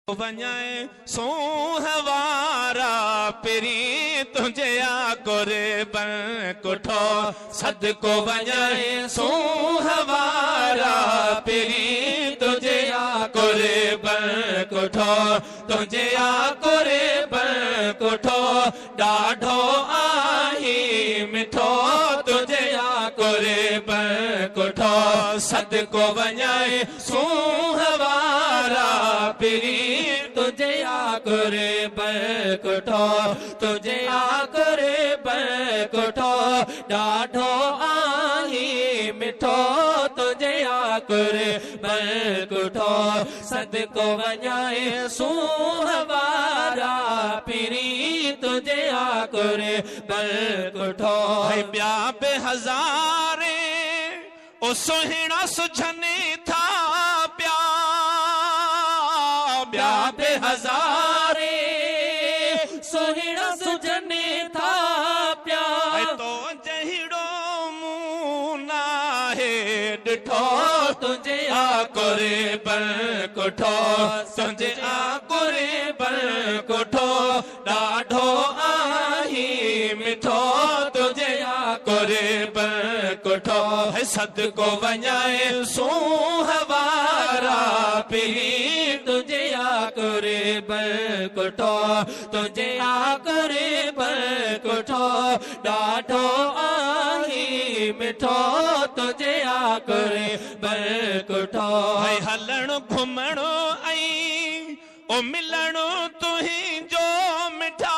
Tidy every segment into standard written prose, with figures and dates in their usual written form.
वञाए सोहवारा पिरी तुझे आकोरे बन कुठो सदको वञाए सोहवारा पिरी तुझे आकोरे बन कुठो तुझे आकोरे बन कुठो ॾाढो आही मिठो तुझे आकोरे बन कुठो सदको वञाए सोहवारा पिरी तुझे आकुरे बकुठो तुझे आकुरे बकुठो ॾाढो आही मिठो तुझे आकुरे बकुठो सदको वञाए सुहवारा पिरी तुझे आकुरे बकुठो ॿिया बि हज़ारे ओ सुहिणा सुझने था प्या ॿिया बि हज़ारे सुहिणा सुझने था प्या तो जहिड़ो मूं नाहे ॾिठो तुझे आकुरे बकुठो तुझे आकुरे बकुठो ॾाढो आही मिठो तुझे आकुरे बकुठो सदको वञाए सोहवारा पिरी तुझे आकुरे बकुठो तुझे आकुरे बकुठो ॾाढो आही मिठो तुझे आकुरे बकुठो हलणो घुमणो ऐं ओ मिलणो तुंहिंजो मिठा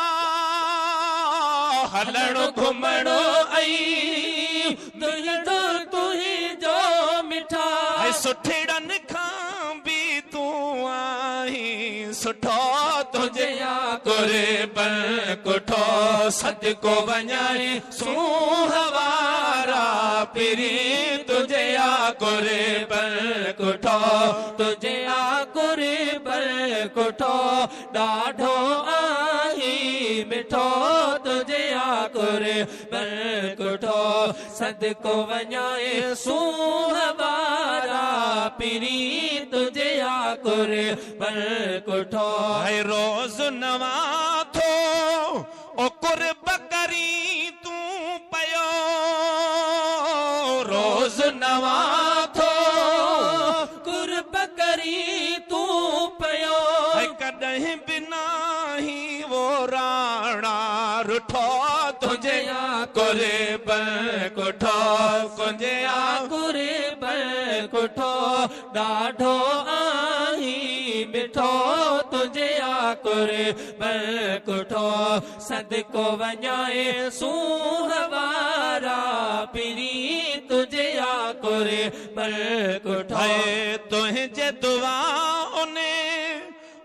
हलणो घुमणो ऐं तुंहिंजो मिठा सुठड़नि खां बि तूं आहीं सुठो तुझे आकुरे बकुठो सदको वञाए सुहवारा पिरी तुझे आकुरे बकुठो तुझे आकुरे बकुठो ॾाढो आही मिठो तुझे आकुरे बकुठो सदको वञाए सुहवारा पिरी तुझे आकुरे बकुठो रोज़ नवा थो ओ कुर्ब करी तूं पयो रोज़ नवा थो कुर्ब करी तूं पयो कॾहिं बिना ही वो राणा रुठो तुझे आकुरे बकुठो तुझे आकुरे बकुठो ॾाढो आही मिठो तुझे आकुरे बकुठो सदको वञाए सुहवारा पिरी तुझे आकुरे बकुठो तुंहिंजे दुआउनि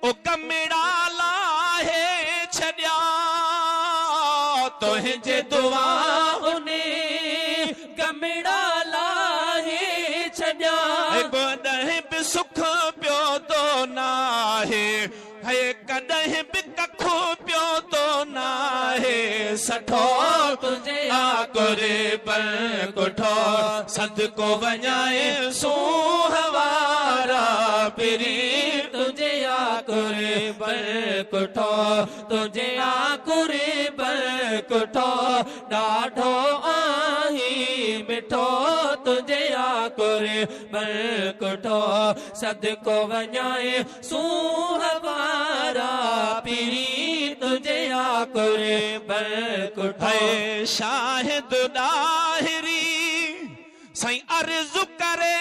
ओ कमिड़ा लाहे छॾिया तुंहिंजे दुआउनि कमिड़ा लाहे छॾिया कॾहिं बि सुख पियो तो नाहे कॾहिं बि कखो पियो तो नाहे सठो तुझे आकुरे बकुठो सदको वञाए सुहवारा पिरी तुझे आकुरे बकुठो तुझे आकुरे बकुठो ॾाढो आही मिठो तुझे आकुरे बकुठो सदको वञाए सुहवारा पिरी तुझे आकुरे बकुठो शाहिद ॾाहिरी साईं अर्ज़ु करे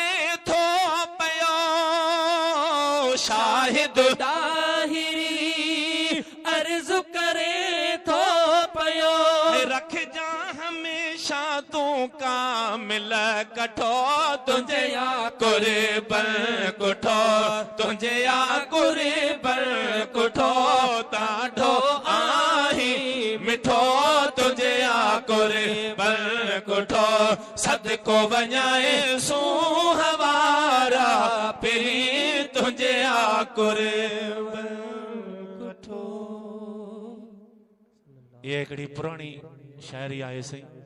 थो पयो शाहिद ॾाहिरी अर्ज़ु करे थो पयो रखजा हमेशा तूं कामिल कठो तुझे आकुरे बकुठो तुझे आकुरे बकुठो ॾाढो आही मिठो तुझे आकुरे बकुठो सदको वञाए सुहवारा पिरी तुझे आकुरे बकुठो। ये हिकिड़ी पुराणी शाइरी आहे सही।